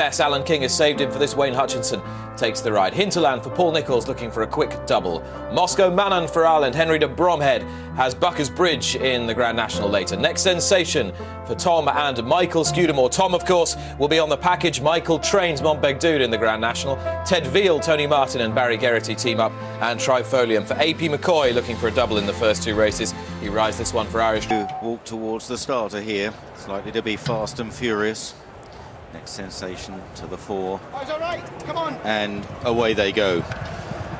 Yes, Alan King has saved him for this. Wayne Hutchinson takes the ride. Hinterland for Paul Nicholls, looking for a quick double. Moscow Manon for Ireland. Henry de Bromhead has Bucker's Bridge in the Grand National later. Next Sensation for Tom and Michael Scudamore. Tom, of course, will be on the package. Michael trains Montbegdood in the Grand National. Ted Veal, Tony Martin and Barry Geraghty team up. And Trifolium for AP McCoy, looking for a double in the first two races. He rides this one for Irish. Walk towards the starter here. It's likely to be fast and furious. Next Sensation to the fore. Oh, it's all right. Come on. And away they go.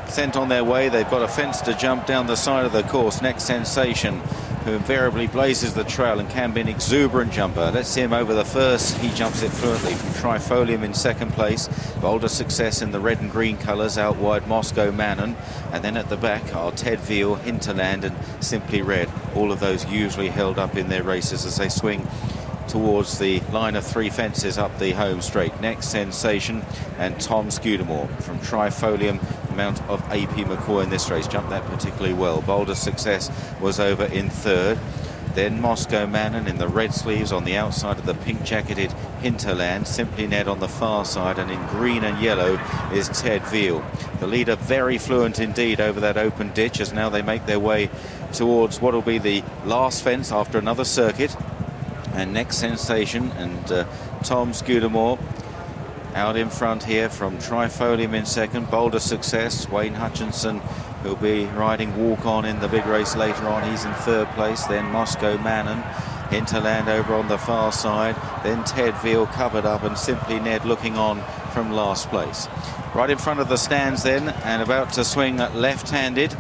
Sent on their way. They've got a fence to jump down the side of the course. Next Sensation, who invariably blazes the trail and can be an exuberant jumper. Let's see him over the first. He jumps it fluently from Trifolium in second place. Boulder Success in the red and green colours, out wide Moscow Manon. And then at the back are Ted Veal, Hinterland and Simply Red. All of those usually held up in their races as they swing towards the line of three fences up the home straight. Next Sensation and Tom Scudamore from Trifolium, mount of AP McCoy in this race. Jumped that particularly well. Boulder Success was over in third. Then Moscow Manon in the red sleeves on the outside of the pink-jacketed Hinterland. Simply Ned on the far side, and in green and yellow is Ted Veal. The leader very fluent indeed over that open ditch as now they make their way towards what will be the last fence after another circuit. And Next Sensation and Tom Scudamore out in front here from Trifolium in second. Boulder Success, Wayne Hutchinson, who'll be riding Walk On in the big race later on. He's in third place. Then Moscow Manon, Hinterland over on the far side. Then Ted Veal covered up, and Simply Ned looking on from last place. Right in front of the stands then, and about to swing left-handed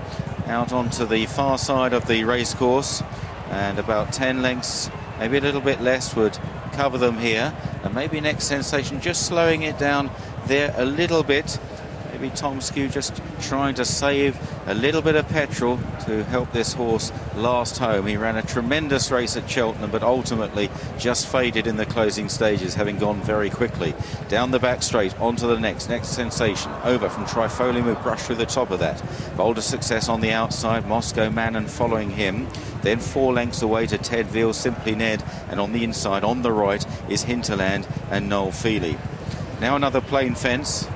out onto the far side of the racecourse. And about 10 lengths, maybe a little bit less, would cover them here. And maybe Next Sensation just slowing it down there a little bit. Maybe Tom Skew just trying to save a little bit of petrol to help this horse last home. He ran a tremendous race at Cheltenham, but ultimately just faded in the closing stages, having gone very quickly. Down the back straight, onto the Next Sensation. Over from Trifolium, who brushed through the top of that. Boulder Success on the outside, Moscow Manon following him. Then 4 lengths away to Ted Veal, Simply Ned, and on the inside, on the right, is Hinterland and Noel Feely. Now another plain fence,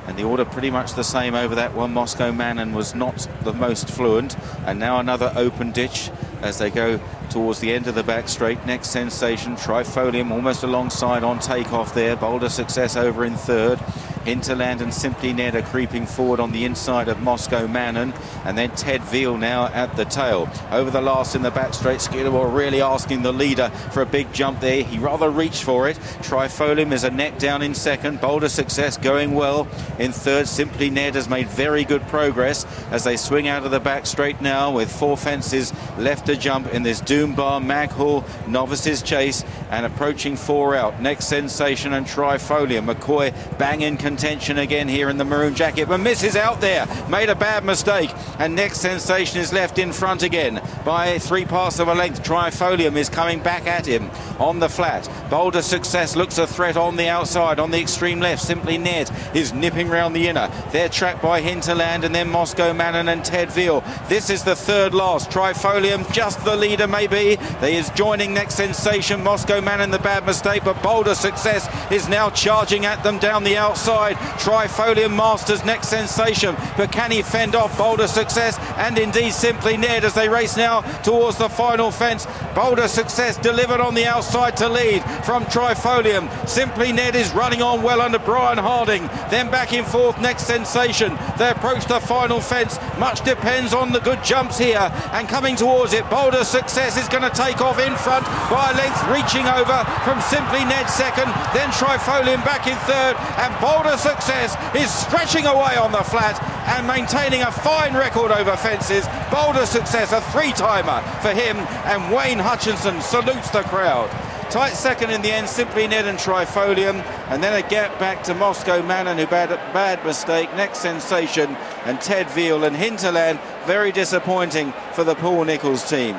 and the order pretty much the same over that one. Moscow Manon was not the most fluent, and now another open ditch as they go towards the end of the back straight. Next Sensation, Trifolium almost alongside on takeoff there. Boulder Success over in third. Hinterland and Simply Ned are creeping forward on the inside of Moscow Manon, and then Ted Veal now at the tail. Over the last in the back straight, Scudamore really asking the leader for a big jump there. He rather reached for it. Trifolium is a neck down in second. Boulder Success going well in third. Simply Ned has made very good progress as they swing out of the back straight now with 4 fences left to jump in this Doombar Maghull Novices chase, and approaching 4 out. Next Sensation and Trifolium. McCoy banging contention again here in the maroon jacket, but misses out there, made a bad mistake, and Next Sensation is left in front again by 3/4 of a length. Trifolium is coming back at him on the flat. Boulder Success looks a threat on the outside. On the extreme left, Simply Ned is nipping round the inner. They're tracked by Hinterland and then Moscow Manon and Ted Veal. This is the third last. Trifolium just the leader maybe. He is joining Next Sensation. Moscow Manon the bad mistake, but Boulder Success is now charging at them down the outside. Trifolium masters Next Sensation, but can he fend off Boulder Success and indeed Simply Ned as they race now towards the final fence? Boulder Success delivered on the outside to lead from Trifolium. Simply Ned is running on well under Brian Harding. Then back in fourth, Next Sensation. They approach the final fence. Much depends on the good jumps here, and coming towards it, Boulder Success is going to take off in front by a length, reaching over from Simply Ned second, then Trifolium back in third, and Boulder Success is stretching away on the flat and maintaining a fine record over fences. Boulder Success, a 3-timer for him, and Wayne Hutchinson salutes the crowd. Tight second in the end, Simply Ned and Trifolium, and then a gap back to Moscow Manon, who had a bad mistake. Next Sensation and Ted Veal, and Hinterland very disappointing for the Paul Nicholls team.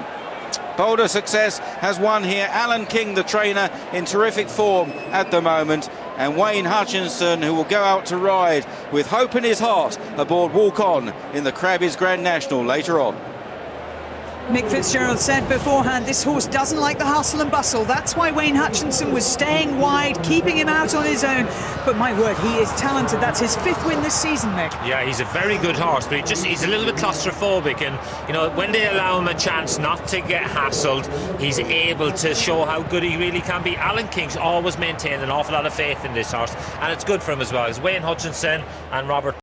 Boulder Success has won here. Alan King, the trainer, in terrific form at the moment, and Wayne Hutchinson, who will go out to ride with hope in his heart aboard Walk On in the Crabbies Grand National later on. Mick Fitzgerald said beforehand, this horse doesn't like the hustle and bustle. That's why Wayne Hutchinson was staying wide, keeping him out on his own. But my word, he is talented. That's his 5th win this season, Mick. Yeah, he's a very good horse, but he's a little bit claustrophobic, and you know, when they allow him a chance not to get hassled, he's able to show how good he really can be. Alan King's always maintained an awful lot of faith in this horse, and it's good for him as well. It's Wayne Hutchinson and Robert